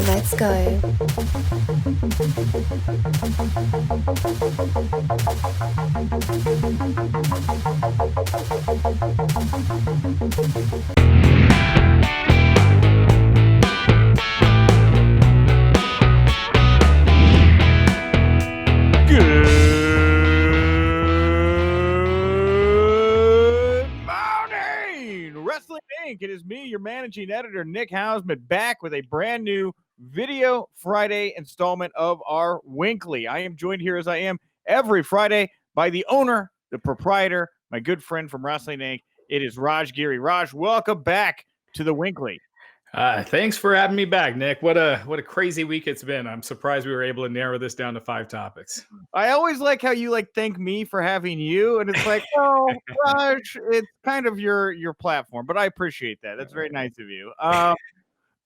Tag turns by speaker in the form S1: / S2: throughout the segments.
S1: Let's go.
S2: It is me, your managing editor, Nick Hausman, back with a brand new Video Friday installment of our WINCLY. I am joined here, as I am every Friday, by the owner, the proprietor, my good friend from Wrestling Inc. It is Raj Giri. Raj, welcome back to the WINCLY.
S3: Thanks for having me back, Nick. What a crazy week it's been. I'm surprised we were able to narrow this down to 5 topics.
S2: I always like how you thank me for having you, and it's like, oh, Raj, it's kind of your platform, but I appreciate that. That's very nice of you.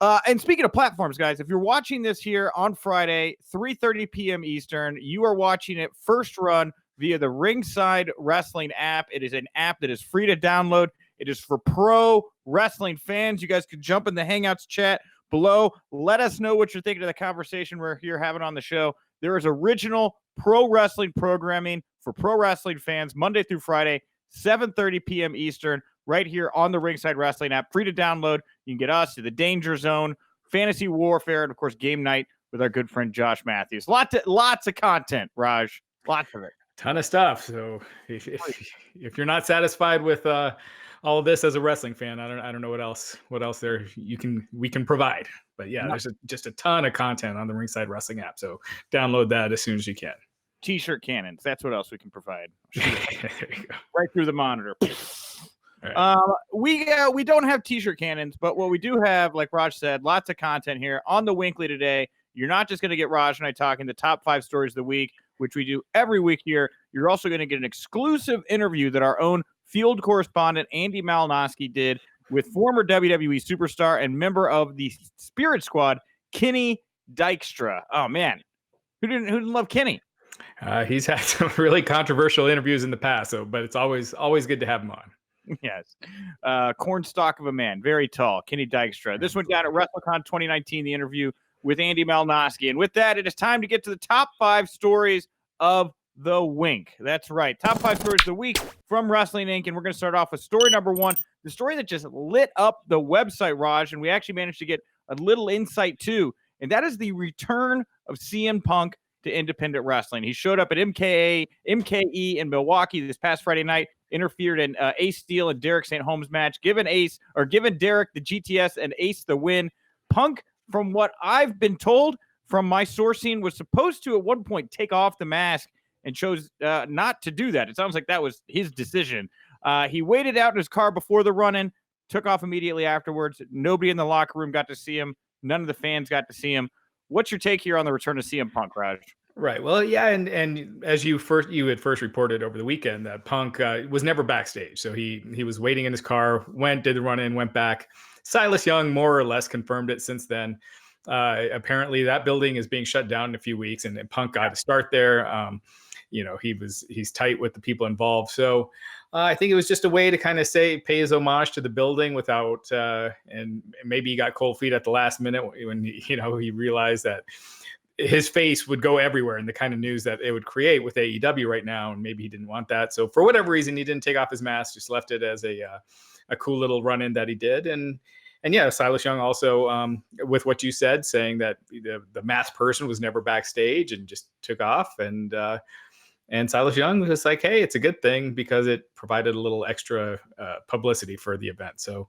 S2: And speaking of platforms, guys, if you're watching this here on Friday, 3:30 p.m. Eastern, you are watching it first run via the Ringside Wrestling app. It is an app that is free to download. It is for pro wrestling fans. You guys can jump in the Hangouts chat below. Let us know what you're thinking of the conversation we're here having on the show. There is original pro wrestling programming for pro wrestling fans Monday through Friday, 7:30 p.m. Eastern, right here on the Ringside Wrestling app. Free to download. You can get us to the Danger Zone, Fantasy Warfare, and, of course, Game Night with our good friend Josh Matthews. Lots of content, Raj. Lots of it.
S3: Ton of stuff. So if you're not satisfied with all of this as a wrestling fan, I don't know what else there we can provide. But yeah, there's just a ton of content on the Ringside Wrestling app. So download that as soon as you can.
S2: T-shirt cannons. That's what else we can provide. Right through the monitor. Right. We don't have T-shirt cannons, but what we do have, like Raj said, lots of content here on the WINCLY today. You're not just going to get Raj and I talking the top 5 stories of the week, which we do every week here. You're also going to get an exclusive interview that our own field correspondent Andy Malnoske did with former WWE superstar and member of the Spirit Squad, Kenny Dykstra. Oh man, who didn't love Kenny?
S3: He's had some really controversial interviews in the past, but it's always good to have him on.
S2: Yes. Cornstalk of a man, very tall, Kenny Dykstra. This went down at WrestleCon 2019, the interview with Andy Malnoske. And with that, it is time to get to the top 5 stories of the Wink. That's right. Top 5 stories of the week from Wrestling Inc. And we're going to start off with story number 1, the story that just lit up the website, Raj, and we actually managed to get a little insight too. And that is the return of CM Punk to independent wrestling. He showed up at MKE in Milwaukee this past Friday night, interfered in Ace Steel and Derek St. Holmes match, given Derek the GTS and Ace the win. Punk, from what I've been told from my sourcing, was supposed to at one point take off the mask and chose not to do that. It sounds like that was his decision. He waited out in his car before the run-in, took off immediately afterwards. Nobody in the locker room got to see him. None of the fans got to see him. What's your take here on the return of CM Punk, Raj?
S3: Right. Well, yeah, and as you had first reported over the weekend that Punk was never backstage. So he was waiting in his car, did the run-in, went back. Silas Young more or less confirmed it since then. Apparently that building is being shut down in a few weeks, and Punk got to start there. He's tight with the people involved. So I think it was just a way to kind of pay his homage to the building without, and maybe he got cold feet at the last minute when he realized that his face would go everywhere and the kind of news that it would create with AEW right now. And maybe he didn't want that. So for whatever reason, he didn't take off his mask, just left it as a cool little run-in that he did. And yeah, Silas Young also, with what you said, saying that the masked person was never backstage and just took off. And Silas Young was just like, hey, it's a good thing because it provided a little extra publicity for the event. So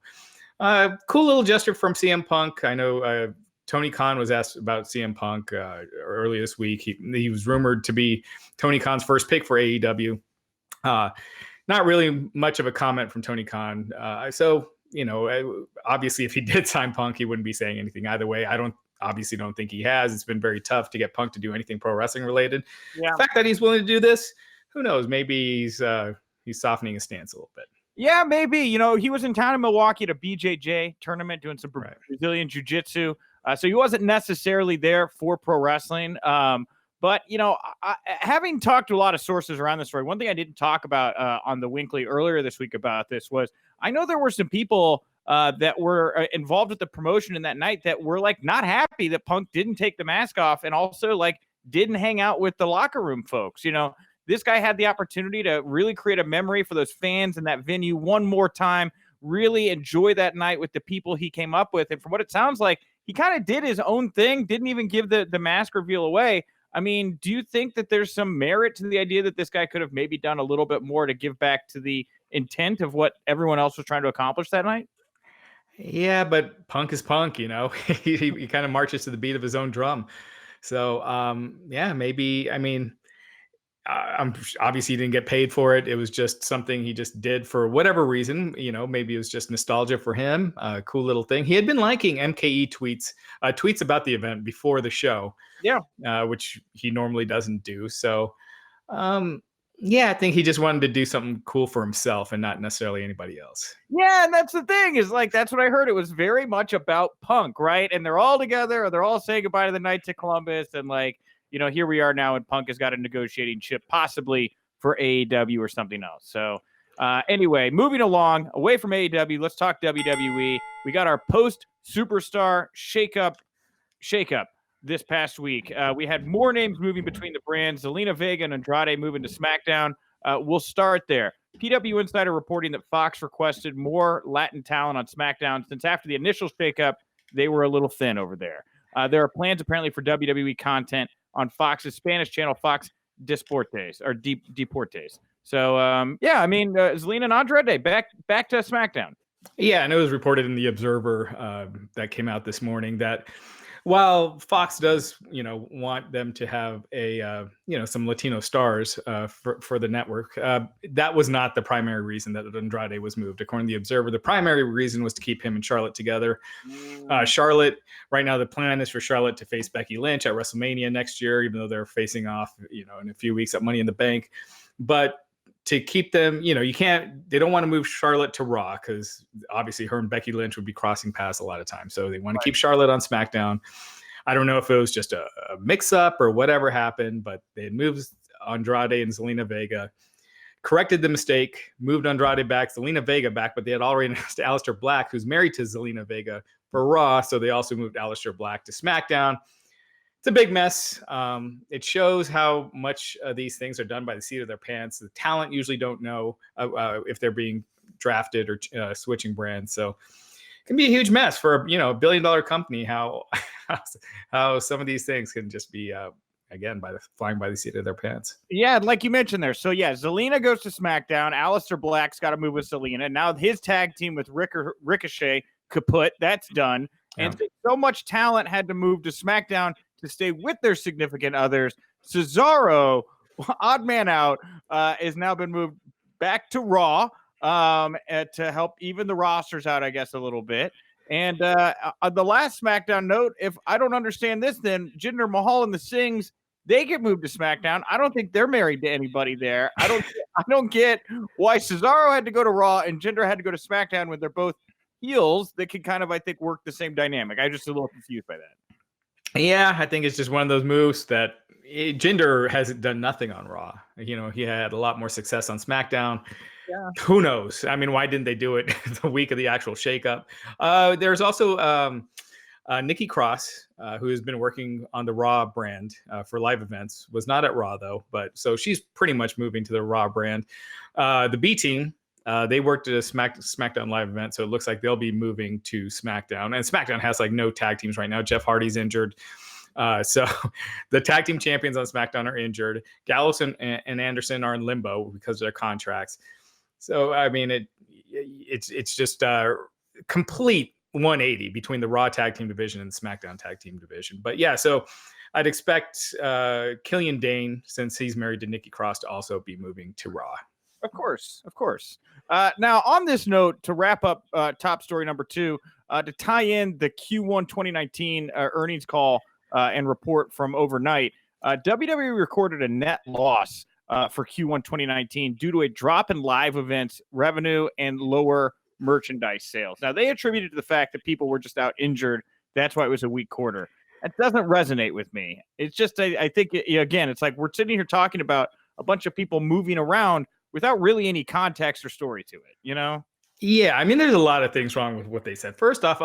S3: cool little gesture from CM Punk. I know Tony Khan was asked about CM Punk earlier this week. He was rumored to be Tony Khan's first pick for AEW. Not really much of a comment from Tony Khan. So, obviously if he did sign Punk, he wouldn't be saying anything either way. I don't think he has. It's been very tough to get Punk to do anything pro wrestling related. Yeah. The fact that he's willing to do this, who knows? Maybe he's softening his stance a little bit.
S2: Yeah, maybe. He was in town in Milwaukee at a BJJ tournament doing some Brazilian jiu-jitsu. So he wasn't necessarily there for pro wrestling. But, having talked to a lot of sources around the story, one thing I didn't talk about on the WINCLY earlier this week about this was I know there were some people that were involved with the promotion in that night that were like not happy that Punk didn't take the mask off and also like didn't hang out with the locker room folks. You know, this guy had the opportunity to really create a memory for those fans in that venue one more time, really enjoy that night with the people he came up with. And from what it sounds like, he kind of did his own thing, didn't even give the mask reveal away. I mean, do you think that there's some merit to the idea that this guy could have maybe done a little bit more to give back to the intent of what everyone else was trying to accomplish that night?
S3: Yeah, but Punk is Punk, you know. He kind of marches to the beat of his own drum. So, yeah, maybe. I mean, I'm obviously he didn't get paid for it. It was just something he just did for whatever reason. You know, maybe it was just nostalgia for him. Cool little thing. He had been liking MKE tweets about the event before the show.
S2: Yeah.
S3: Which he normally doesn't do. So, yeah, I think he just wanted to do something cool for himself and not necessarily anybody else.
S2: Yeah, and that's the thing is like that's what I heard. It was very much about Punk, right? And they're all together, or they're all saying goodbye to the Knights of Columbus, and like, you know, here we are now, and Punk has got a negotiating chip, possibly for AEW or something else. So, anyway, moving along away from AEW, let's talk WWE. We got our post Superstar shakeup this past week. We had more names moving between the brands. Zelina Vega and Andrade moving to SmackDown. We'll start there. PW Insider reporting that Fox requested more Latin talent on SmackDown since after the initial shakeup, they were a little thin over there. There are plans apparently for WWE content on Fox's Spanish channel, Fox Deportes. So, yeah, I mean, Zelina and Andrade back to SmackDown.
S3: Yeah, and it was reported in the Observer that came out this morning that while Fox does, you know, want them to have a, you know, some Latino stars for the network, that was not the primary reason that Andrade was moved. According to the Observer, the primary reason was to keep him and Charlotte together. Charlotte, right now, the plan is for Charlotte to face Becky Lynch at WrestleMania next year, even though they're facing off, you know, in a few weeks at Money in the Bank. But to keep them, you know, they don't want to move Charlotte to Raw because obviously her and Becky Lynch would be crossing paths a lot of times. So they want to keep Charlotte on SmackDown. I don't know if it was just a mix up or whatever happened, but they had moved Andrade and Zelina Vega, corrected the mistake, moved Andrade back, Zelina Vega back, but they had already announced Aleister Black, who's married to Zelina Vega, for Raw. So they also moved Aleister Black to SmackDown. It's a big mess. It shows how much these things are done by the seat of their pants. The talent usually don't know if they're being drafted or switching brands. So it can be a huge mess for a billion-dollar company. How some of these things can just be again flying by the seat of their pants.
S2: Yeah, like you mentioned there. So yeah, Zelina goes to SmackDown. Aleister Black's got to move with Zelina. Now his tag team with Ricochet kaput. That's done. Yeah. And so much talent had to move to SmackDown to stay with their significant others. Cesaro, odd man out, has now been moved back to Raw to help even the rosters out, I guess, a little bit. And the last SmackDown note, if I don't understand this, then Jinder Mahal and the Sings, they get moved to SmackDown. I don't think they're married to anybody there. I don't get why Cesaro had to go to Raw and Jinder had to go to SmackDown when they're both heels that can kind of, I think, work the same dynamic. I'm just a little confused by that.
S3: Yeah, I think it's just one of those moves that Jinder hasn't done nothing on Raw. You know, he had a lot more success on SmackDown. Yeah. Who knows? I mean, why didn't they do it the week of the actual shakeup? There's also Nikki Cross, who has been working on the Raw brand for live events. Was not at Raw, though. But so she's pretty much moving to the Raw brand. The B Team, they worked at a SmackDown live event, so it looks like they'll be moving to SmackDown. And SmackDown has like no tag teams right now. Jeff Hardy's injured. So the tag team champions on SmackDown are injured. Gallows and Anderson are in limbo because of their contracts. So, I mean, it's just a complete 180 between the Raw tag team division and the SmackDown tag team division. But yeah, so I'd expect Killian Dane, since he's married to Nikki Cross, to also be moving to Raw.
S2: Of course. Now, on this note, to wrap up top story number 2, to tie in the Q1 2019 earnings call and report from overnight, WWE recorded a net loss for Q1 2019 due to a drop in live events revenue and lower merchandise sales. Now, they attributed to the fact that people were just out injured. That's why it was a weak quarter. That doesn't resonate with me. It's just, I think, again, it's like we're sitting here talking about a bunch of people moving around without really any context or story to it, you know?
S3: Yeah, I mean, there's a lot of things wrong with what they said. First off,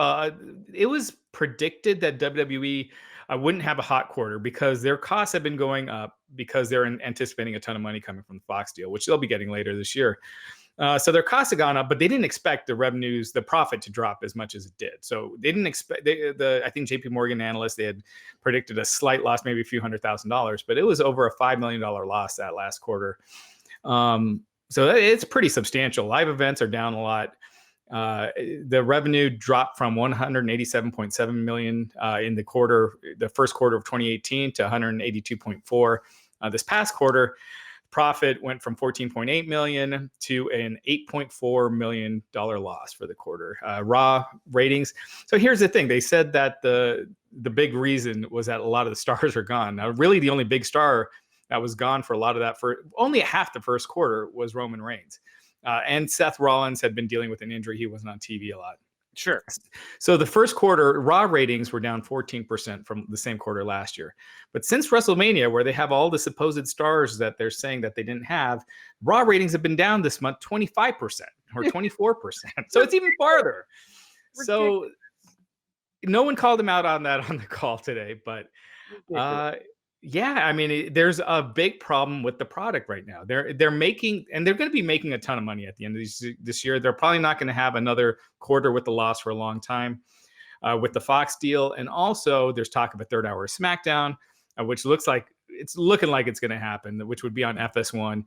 S3: it was predicted that WWE wouldn't have a hot quarter because their costs have been going up because they're anticipating a ton of money coming from the Fox deal, which they'll be getting later this year. So their costs have gone up, but they didn't expect the revenues, the profit to drop as much as it did. So they didn't expect I think JP Morgan analysts, they had predicted a slight loss, maybe a few $100,000, but it was over a $5 million loss that last quarter. So it's pretty substantial. Live events are down a lot. The revenue dropped from 187.7 million in the first quarter of 2018 to 182.4 this past quarter. Profit went from 14.8 million to an $8.4 million loss for the quarter. Raw ratings. So here's the thing. They said that the big reason was that a lot of the stars are gone. Now, really the only big star that was gone for a lot of that for only half the first quarter was Roman Reigns. And Seth Rollins had been dealing with an injury. He wasn't on TV a lot.
S2: Sure.
S3: So the first quarter, Raw ratings were down 14% from the same quarter last year. But since WrestleMania, where they have all the supposed stars that they're saying that they didn't have, Raw ratings have been down this month 25% or 24%. So it's even farther. So no one called them out on that on the call today. But yeah, I mean, there's a big problem with the product right now. They're making, and they're going to be making a ton of money at the end of this year. They're probably not going to have another quarter with the loss for a long time with the Fox deal. And also there's talk of a third hour of SmackDown, which looks like it's looking like it's going to happen, which would be on FS1.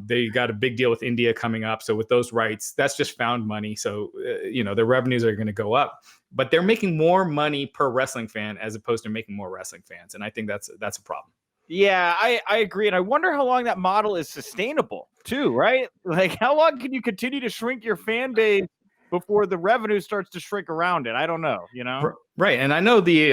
S3: They got a big deal with India coming up. So with those rights, that's just found money. So, their revenues are going to go up, but they're making more money per wrestling fan as opposed to making more wrestling fans. And I think that's a problem.
S2: Yeah, I agree. And I wonder how long that model is sustainable too, right? Like how long can you continue to shrink your fan base before the revenue starts to shrink around it? I don't know,
S3: Right. And I know the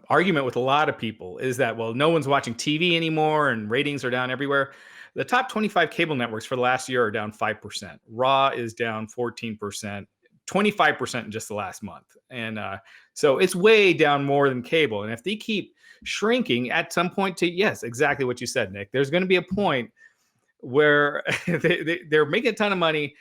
S3: argument with a lot of people is that, well, no one's watching TV anymore and ratings are down everywhere. The top 25 cable networks for the last year are down 5%. Raw is down 14%, 25% in just the last month. And so it's way down more than cable. And if they keep shrinking at some point yes, exactly what you said, Nick, there's going to be a point where they're making a ton of money.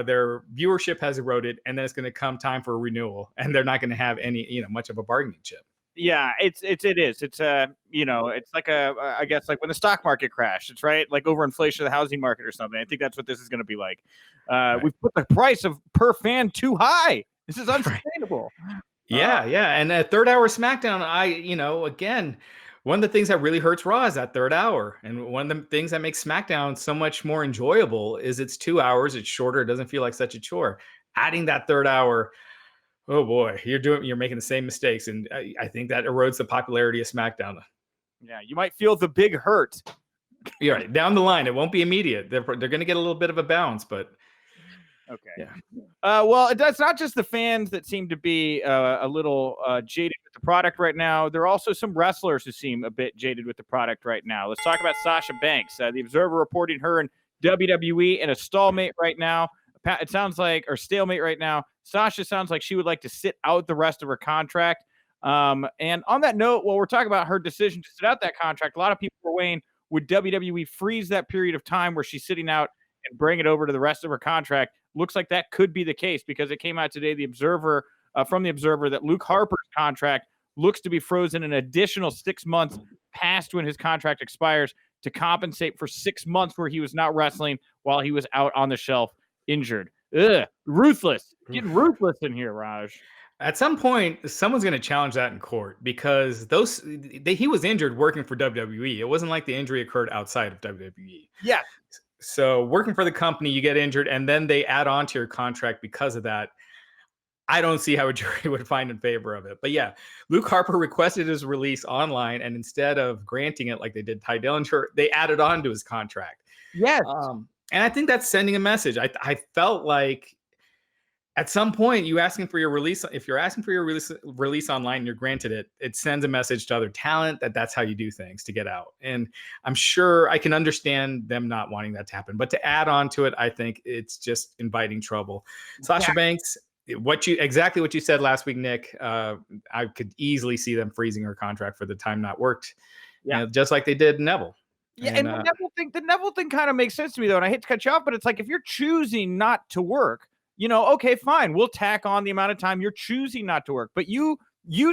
S3: Their viewership has eroded, and then it's going to come time for a renewal, and they're not going to have any, much of a bargaining chip.
S2: Yeah, it is. It's it's like I guess like when the stock market crashed. It's right, like overinflation of the housing market or something. I think that's what this is going to be like. Right. We've put the price of per fan too high. This is unsustainable.
S3: Yeah. And a third hour SmackDown, again, one of the things that really hurts Raw is that third hour. And one of the things that makes SmackDown so much more enjoyable is it's 2 hours. It's shorter. It doesn't feel like such a chore. Adding that third hour, oh boy, you're making the same mistakes. And I think that erodes the popularity of SmackDown.
S2: Yeah, you might feel the big hurt.
S3: You're right. Down the line, it won't be immediate. They're going to get a little bit of a bounce, but
S2: okay. Yeah. Well, it's not just the fans that seem to be a little jaded with the product right now. There are also some wrestlers who seem a bit jaded with the product right now. Let's talk about Sasha Banks. The Observer reporting her in WWE in a stalemate right now. It sounds like, or stalemate right now. Sasha sounds like she would like to sit out the rest of her contract. And on that note, while we're talking about her decision to sit out that contract, a lot of people were weighing, would WWE freeze that period of time where she's sitting out and bring it over to the rest of her contract? Looks like that could be the case because it came out today, from the Observer, that Luke Harper's contract looks to be frozen an additional 6 months past when his contract expires to compensate for 6 months where he was not wrestling while he was out on the shelf injured. Ugh, ruthless. Getting ruthless in here, Raj.
S3: At some point, someone's going to challenge that in court because he was injured working for WWE. It wasn't like the injury occurred outside of WWE.
S2: Yeah.
S3: So working for the company, you get injured, and then they add on to your contract because of that. I don't see how a jury would find in favor of it. But yeah, Luke Harper requested his release online, and instead of granting it like they did Ty Dillinger, they added on to his contract.
S2: Yes.
S3: And I think that's sending a message. I felt like at some point, if you're asking for your release online and you're granted it, it sends a message to other talent that that's how you do things to get out. And I'm sure I can understand them not wanting that to happen. But to add on to it, I think it's just inviting trouble. Sasha Banks, exactly what you said last week, Nick. I could easily see them freezing her contract for the time not worked. Yeah, just like they did Neville.
S2: Yeah, and the Neville thing kind of makes sense to me though. And I hate to cut you off, but it's like if you're choosing not to work, okay, fine. We'll tack on the amount of time you're choosing not to work. But you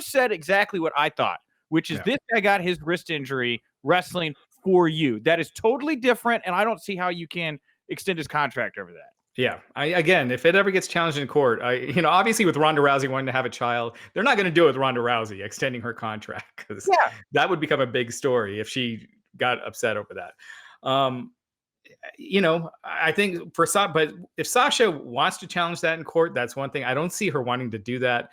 S2: said exactly what I thought, which is this guy got his wrist injury wrestling for you. That is totally different, and I don't see how you can extend his contract over that.
S3: Yeah. Again, if it ever gets challenged in court, obviously with Ronda Rousey wanting to have a child, they're not going to do it with Ronda Rousey extending her contract, because that would become a big story if she got upset over that. I think but if Sasha wants to challenge that in court, that's one thing. I don't see her wanting to do that.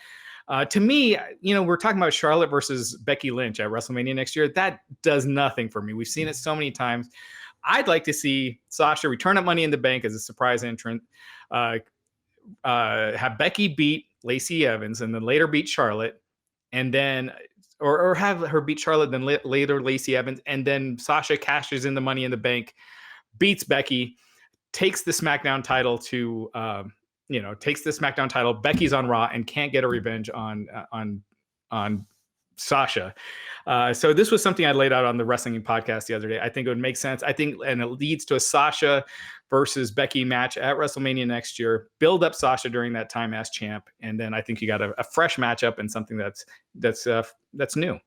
S3: To me, we're talking about Charlotte versus Becky Lynch at WrestleMania next year. That does nothing for me. We've seen it so many times. I'd like to see Sasha return up Money in the Bank as a surprise entrant, have Becky beat Lacey Evans and then later beat Charlotte, and then or have her beat Charlotte, then later Lacey Evans, and then Sasha cashes in the Money in the Bank, beats Becky, takes the SmackDown title to takes the SmackDown title. Becky's on Raw and can't get a revenge on Sasha. So this was something I laid out on the wrestling podcast the other day. I think it would make sense. I think, and it leads to a Sasha versus Becky match at WrestleMania next year. Build up Sasha during that time as champ, and then I think you got a fresh matchup and something that's new.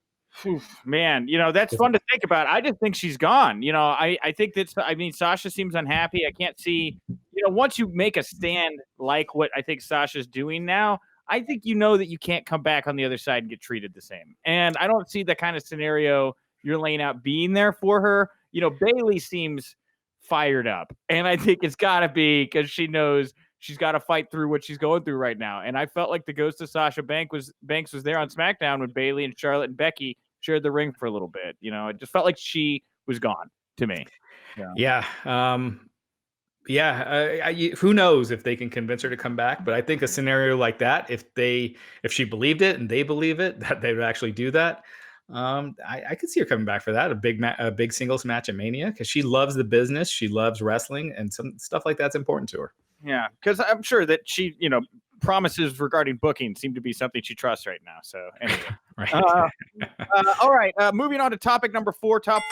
S2: Man, that's fun to think about. I just think she's gone. I think Sasha seems unhappy. I can't see, once you make a stand like what I think Sasha's doing now, I think that you can't come back on the other side and get treated the same. And I don't see the kind of scenario you're laying out being there for her. Bayley seems fired up, and I think it's got to be because she knows she's got to fight through what she's going through right now. And I felt like the ghost of Sasha Banks was there on SmackDown when Bayley and Charlotte and Becky shared the ring for a little bit. It just felt like she was gone to me.
S3: Yeah. Who knows if they can convince her to come back? But I think a scenario like that, if she believed it and they believe it, that they would actually do that. I could see her coming back for that. A big singles match at Mania, because she loves the business, she loves wrestling, and some stuff like that's important to her.
S2: Yeah, because I'm sure that she, promises regarding booking seem to be something she trusts right now. So anyway,
S3: right.
S2: All right. Moving on to topic number 4, top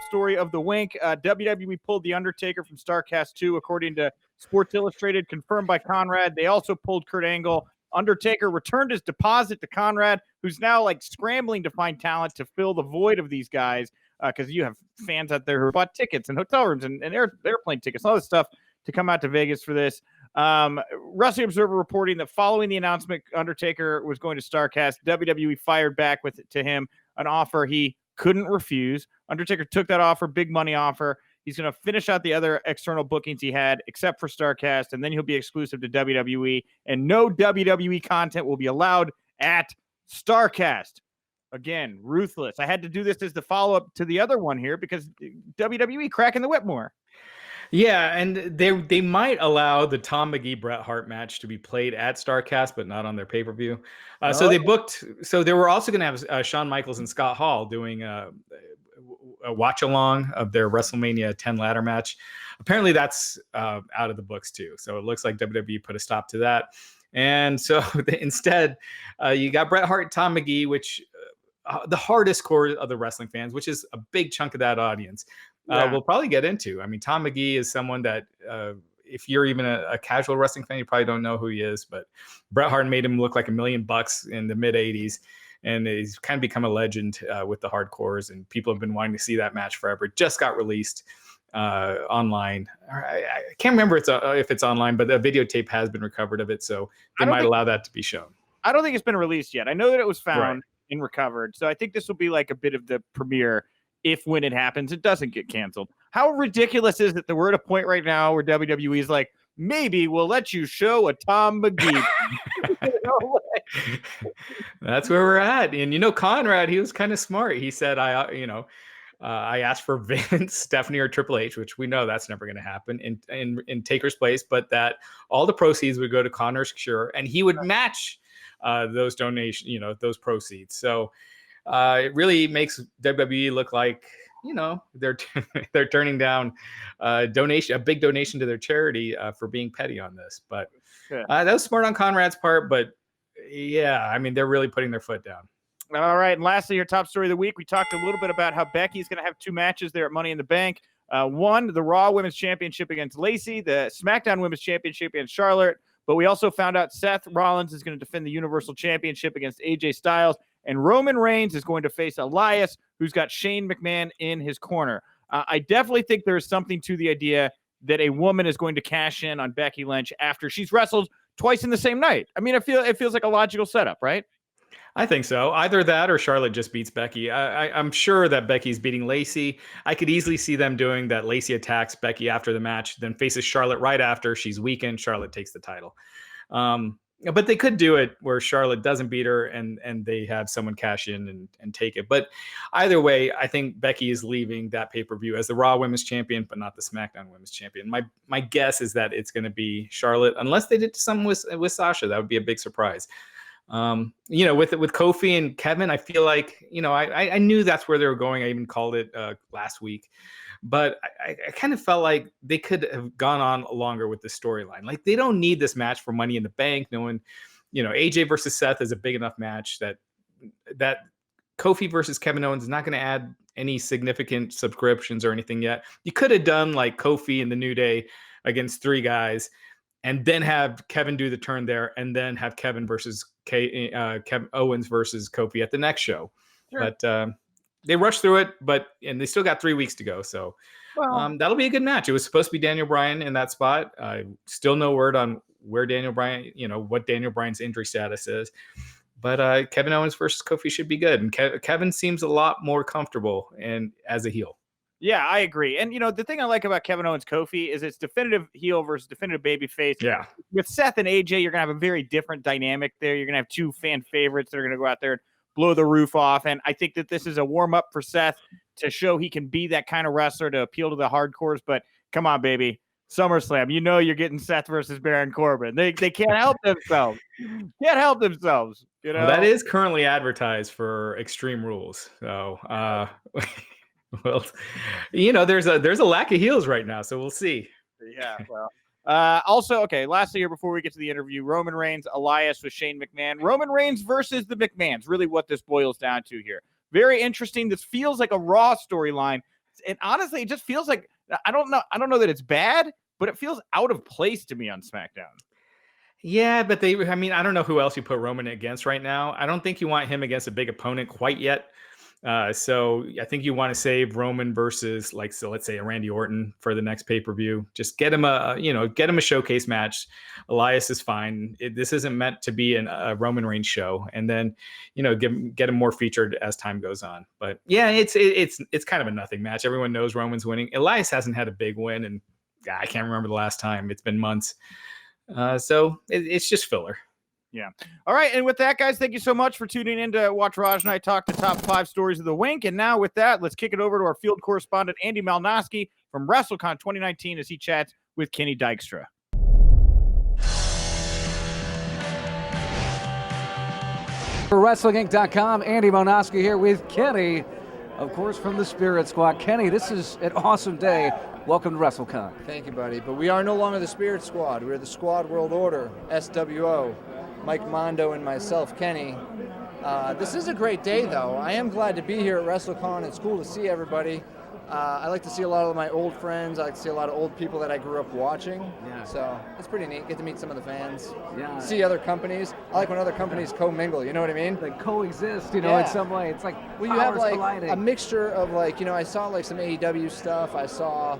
S2: story of the Wink. WWE pulled the Undertaker from Starrcast II, according to Sports Illustrated, confirmed by Conrad. They also pulled Kurt Angle. Undertaker returned his deposit to Conrad, who's now scrambling to find talent to fill the void of these guys, because you have fans out there who bought tickets and hotel rooms and airplane tickets, all this stuff to come out to Vegas for this. Wrestling Observer reporting that following the announcement Undertaker was going to Starrcast, WWE fired back to him an offer he couldn't refuse. Undertaker took that offer, big money offer. He's going to finish out the other external bookings he had, except for Starrcast, and then he'll be exclusive to WWE, and no WWE content will be allowed at Starrcast. Again, ruthless. I had to do this as the follow-up to the other one here because WWE cracking the whip more.
S3: Yeah, and they might allow the Tom Magee Bret Hart match to be played at Starrcast, but not on their pay-per-view. So they booked. So they were also going to have Shawn Michaels and Scott Hall doing a watch along of their WrestleMania 10 ladder match. Apparently, that's out of the books too. So it looks like WWE put a stop to that. And so instead, you got Bret Hart, Tom Magee, which the hardest core of the wrestling fans, which is a big chunk of that audience. We'll probably get into. I mean, Tom Magee is someone that if you're even a casual wrestling fan, you probably don't know who he is. But Bret Hart made him look like $1 million in the mid 80s. And he's kind of become a legend with the hardcores. And people have been wanting to see that match forever. It just got released online. I can't remember if it's online, but the videotape has been recovered of it. So they might allow that to be shown.
S2: I don't think it's been released yet. I know that it was found and recovered. So I think this will be like a bit of the premiere. If when it happens, it doesn't get canceled. How ridiculous is it that we're at a point right now where WWE is like, maybe we'll let you show a Tom Magee.
S3: That's where we're at. And Conrad, he was kind of smart. He said, I asked for Vince, Stephanie, or Triple H, which we know that's never going to happen in Taker's place, but that all the proceeds would go to Connor's cure, and he would match those donations, those proceeds. So it really makes WWE look like, they're turning down a big donation to their charity for being petty on this. But that was smart on Conrad's part. But yeah, I mean, they're really putting their foot down.
S2: All right. And lastly, your top story of the week. We talked a little bit about how Becky's going to have 2 matches there at Money in the Bank. One, the Raw Women's Championship against Lacey, the SmackDown Women's Championship against Charlotte. But we also found out Seth Rollins is going to defend the Universal Championship against AJ Styles, and Roman Reigns is going to face Elias, who's got Shane McMahon in his corner. I definitely think there's something to the idea that a woman is going to cash in on Becky Lynch after she's wrestled twice in the same night. I mean, it feels like a logical setup, right?
S3: I think so. Either that or Charlotte just beats Becky. I'm sure that Becky's beating Lacey. I could easily see them doing that. Lacey attacks Becky after the match, then faces Charlotte right after. She's weakened. Charlotte takes the title. But they could do it where Charlotte doesn't beat her and they have someone cash in and take it. But either way, I think Becky is leaving that pay-per-view as the Raw Women's Champion, but not the SmackDown Women's Champion. My guess is that it's going to be Charlotte, unless they did something with Sasha. That would be a big surprise. With Kofi and Kevin, I feel like, I knew that's where they were going. I even called it last week, but I kind of felt like they could have gone on longer with the storyline. Like, they don't need this match for Money in the Bank. Knowing, AJ versus Seth is a big enough match that Kofi versus Kevin Owens is not going to add any significant subscriptions or anything yet. You could have done like Kofi and the New Day against 3 guys, and then have Kevin do the turn there, and then have Kevin versus Kevin Owens versus Kofi at the next show. Sure. But they rushed through it, and they still got 3 weeks to go. So that'll be a good match. It was supposed to be Daniel Bryan in that spot. Still no word on where Daniel Bryan, what Daniel Bryan's injury status is. But Kevin Owens versus Kofi should be good. And Kevin seems a lot more comfortable and as a heel.
S2: Yeah, I agree. And, the thing I like about Kevin Owens Kofi is it's definitive heel versus definitive babyface.
S3: Yeah.
S2: With Seth and AJ, you're going to have a very different dynamic there. You're going to have 2 fan favorites that are going to go out there and blow the roof off. And I think that this is a warm-up for Seth to show he can be that kind of wrestler to appeal to the hardcores. But come on, baby. SummerSlam, you're getting Seth versus Baron Corbin. They can't help themselves. Can't help themselves.
S3: Well, that is currently advertised for Extreme Rules. So, well, there's a lack of heels right now, so we'll see.
S2: Yeah, well. Also, okay, lastly here before we get to the interview, Roman Reigns, Elias with Shane McMahon. Roman Reigns versus the McMahons, really what this boils down to here. Very interesting. This feels like a Raw storyline. And honestly, it just feels like, I don't know that it's bad, but it feels out of place to me on SmackDown.
S3: Yeah, but I don't know who else you put Roman against right now. I don't think you want him against a big opponent quite yet. So I think you want to save Roman versus, let's say a Randy Orton for the next pay-per-view. Just get him a showcase match. Elias is fine. This isn't meant to be a Roman Reigns show. And then, get him more featured as time goes on. But yeah, it's kind of a nothing match. Everyone knows Roman's winning. Elias hasn't had a big win, and I can't remember the last time. It's been months. So it's just filler.
S2: Yeah. All right. And with that, guys, thank you so much for tuning in to watch Raj and I talk the top 5 stories of the Wink. And now with that, let's kick it over to our field correspondent, Andy Malnoske from WrestleCon 2019 as he chats with Kenny Dykstra.
S1: For WrestlingInc.com, Andy Malnoske here with Kenny, of course, from the Spirit Squad. Kenny, this is an awesome day. Welcome to WrestleCon.
S4: Thank you, buddy. But we are no longer the Spirit Squad. We're the Squad World Order, SWO. Mike Mondo and myself, Kenny. This is a great day, though. I am glad to be here at WrestleCon. It's cool to see everybody. I like to see a lot of my old friends. I like to see a lot of old people that I grew up watching. Yeah. So it's pretty neat. Get to meet some of the fans. Yeah. See other companies. I like when other companies commingle. You know what I mean?
S1: Like coexist. In some way. It's like
S4: you have
S1: colliding.
S4: A mixture of I saw some AEW stuff. I saw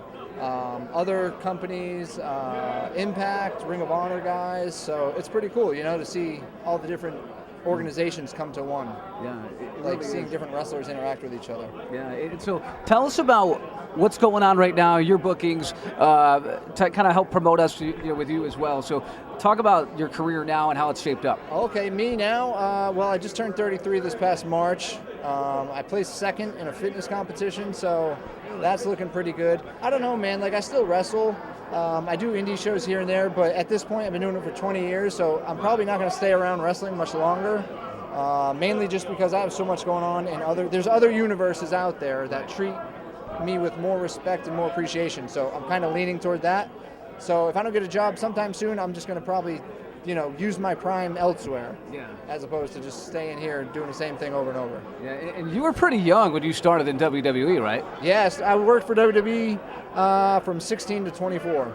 S4: other companies, Impact, Ring of Honor guys. So it's pretty cool, to see all the different organizations come to one. Yeah, it really seeing different wrestlers interact with each other.
S1: Yeah, so tell us about what's going on right now, your bookings, to kind of help promote us with you as well. So talk about your career now and how it's shaped up.
S4: Okay, me now, I just turned 33 this past March. I placed second in a fitness competition, so that's looking pretty good. I don't know, man, I still wrestle. I do indie shows here and there, but at this point I've been doing it for 20 years, so I'm probably not going to stay around wrestling much longer, mainly just because I have so much going on, and there's other universes out there that treat me with more respect and more appreciation, so I'm kind of leaning toward that. So if I don't get a job sometime soon, I'm just going to probably use my prime elsewhere, as opposed to just staying here doing the same thing over and over.
S1: Yeah, and you were pretty young when you started in WWE, right?
S4: Yes, I worked for WWE from 16 to 24.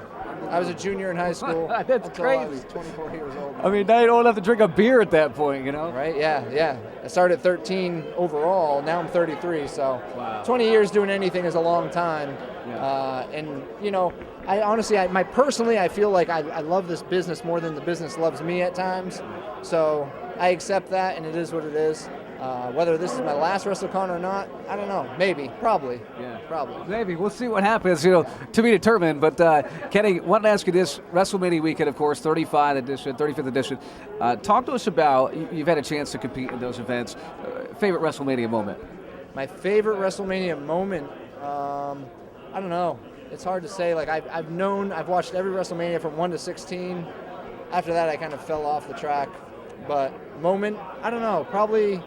S4: I was a junior in high school.
S1: That's
S4: until I
S1: crazy.
S4: was 24 years old.
S1: I mean, now you don't have to drink a beer at that point, you know?
S4: Right? Yeah. I started at 13 overall. Now I'm 33. So
S1: Wow.
S4: 20 years doing anything is a long time.
S1: Yeah.
S4: And you know, I honestly, I feel like I love this business more than the business loves me at times. So I accept that, and it is what it is. Whether this is my last WrestleCon or not, I don't know. Maybe, probably.
S1: Yeah.
S4: Probably.
S1: Maybe. We'll see what happens, to be determined. But, Kenny, wanted to ask you this. WrestleMania weekend, of course, 35th edition. Talk to us about, you've had a chance to compete in those events. Favorite WrestleMania moment?
S4: My favorite WrestleMania moment, I don't know. It's hard to say. Like, I've watched every WrestleMania from 1 to 16. After that, I kind of fell off the track. But moment, I don't know. Probably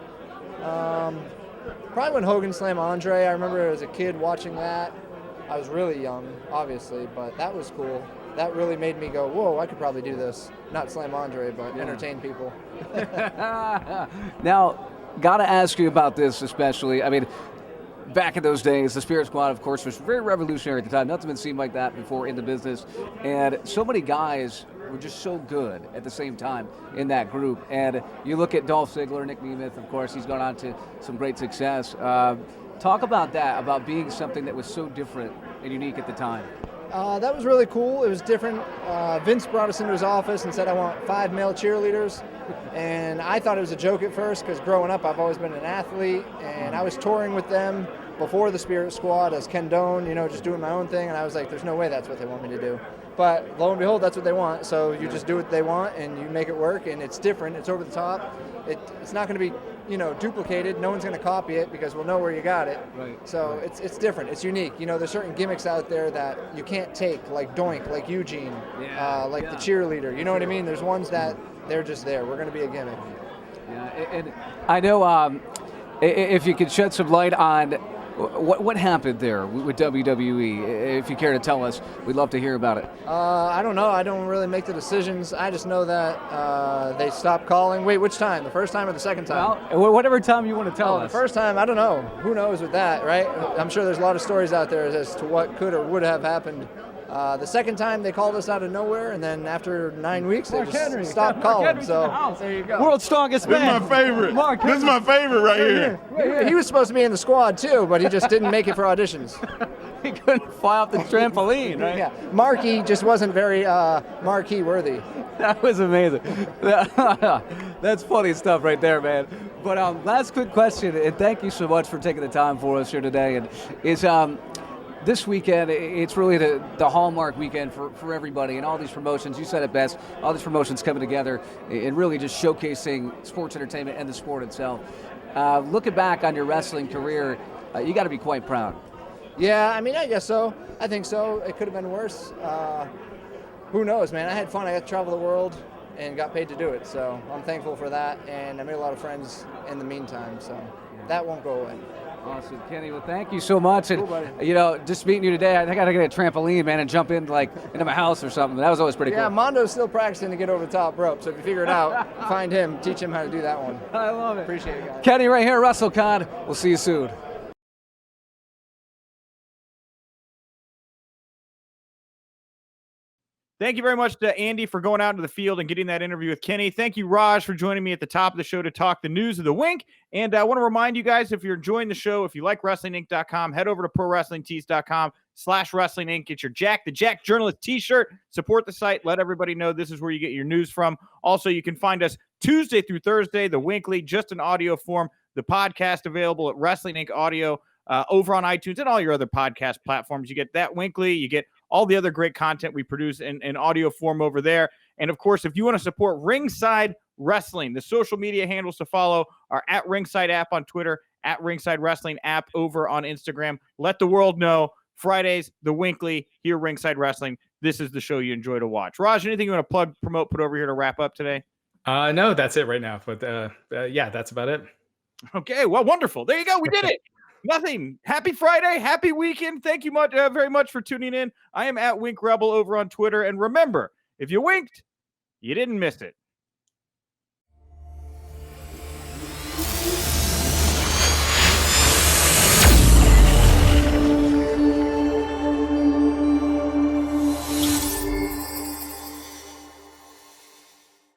S4: when Hogan slammed Andre. I remember as a kid watching that. I was really young, obviously, but that was cool. That really made me go, whoa, I could probably do this. Not slam Andre, but entertain people.
S1: Now, got to ask you about this especially. I mean, back in those days, the Spirit Squad, of course, was very revolutionary at the time. Nothing's been seen like that before in the business. And so many guys were just so good at the same time in that group. And you look at Dolph Ziggler, Nick Nemeth, of course, he's gone on to some great success. Talk about that, about being something that was so different and unique at the time.
S4: That was really cool. It was different. Vince brought us into his office and said, I want 5 male cheerleaders. And I thought it was a joke at first because growing up, I've always been an athlete. And I was touring with them before the Spirit Squad as Ken Doane, just doing my own thing. And I was like, there's no way that's what they want me to do. But lo and behold, that's what they want. So you just do what they want and you make it work. And it's different. It's over the top. It's not going to be, duplicated. No one's going to copy it because we'll know where you got it.
S1: Right.
S4: So it's different. It's unique. There's certain gimmicks out there that you can't take, like Doink, like Eugene, the cheerleader. You know what I mean? There's ones that they're just there. We're going to be a gimmick.
S1: Yeah, and I know if you could shed some light on what happened there with WWE, if you care to tell us, we'd love to hear about it.
S4: I don't know. I don't really make the decisions. I just know that they stopped calling. Wait, which time? The first time or the second time?
S1: Well, whatever time you want to tell us.
S4: The first time, I don't know. Who knows with that, right? I'm sure there's a lot of stories out there as to what could or would have happened. The second time, they called us out of nowhere, and then after 9 weeks, they just stopped calling. So there you go.
S1: World's strongest man.
S5: This is my favorite. This is my favorite right here.
S4: He was supposed to be in the squad too, but he just didn't make it for auditions.
S1: He couldn't fly off the trampoline, right?
S4: Yeah, Marky just wasn't very marquee worthy.
S1: That was amazing. That's funny stuff right there, man. But last quick question, and thank you so much for taking the time for us here today. And is this weekend, it's really the hallmark weekend for everybody and all these promotions. You said it best, all these promotions coming together and really just showcasing sports entertainment and the sport itself. Looking back on your wrestling career, you got to be quite proud.
S4: Yeah, I mean, I guess so. I think so. It could have been worse. Who knows, man? I had fun. I got to travel the world and got paid to do it. So I'm thankful for that. And I made a lot of friends in the meantime. So that won't go away.
S1: Awesome, Kenny. Well, thank you so much. And,
S4: Cool, buddy.
S1: just meeting you today, I think I got to get a trampoline, man, and jump into my house or something. That was always pretty cool.
S4: Yeah, Mondo's still practicing to get over the top rope. So if you figure it out, find him, teach him how to do that one.
S1: I love it.
S4: Appreciate it, guys.
S1: Kenny right here at WrestleCon. We'll see you soon.
S2: Thank you very much to Andy for going out into the field and getting that interview with Kenny. Thank you, Raj, for joining me at the top of the show to talk the news of the Wink. And I want to remind you guys, if you're enjoying the show, if you like WrestlingInc.com, head over to ProWrestlingTees.com/WrestlingInc. Get your Jack the Jack Journalist t-shirt. Support the site. Let everybody know this is where you get your news from. Also, you can find us Tuesday through Thursday, the WINCLY, just in audio form. The podcast available at Wrestling Inc. Audio over on iTunes and all your other podcast platforms. You get that WINCLY. You get all the other great content we produce in audio form over there. And of course, if you want to support Ringside Wrestling, the social media handles to follow are at Ringside App on Twitter, at Ringside Wrestling App over on Instagram. Let the world know Fridays, the WINCLY, here Ringside Wrestling. This is the show you enjoy to watch. Raj, anything you want to plug, promote, put over here to wrap up today?
S3: No, that's it right now. But yeah, that's about it.
S2: Okay, well, wonderful. There you go. We did it. Nothing. Happy Friday. Happy weekend. Thank you very much for tuning in. I am at Wink Rebel over on Twitter. And remember, if you winked, you didn't miss it.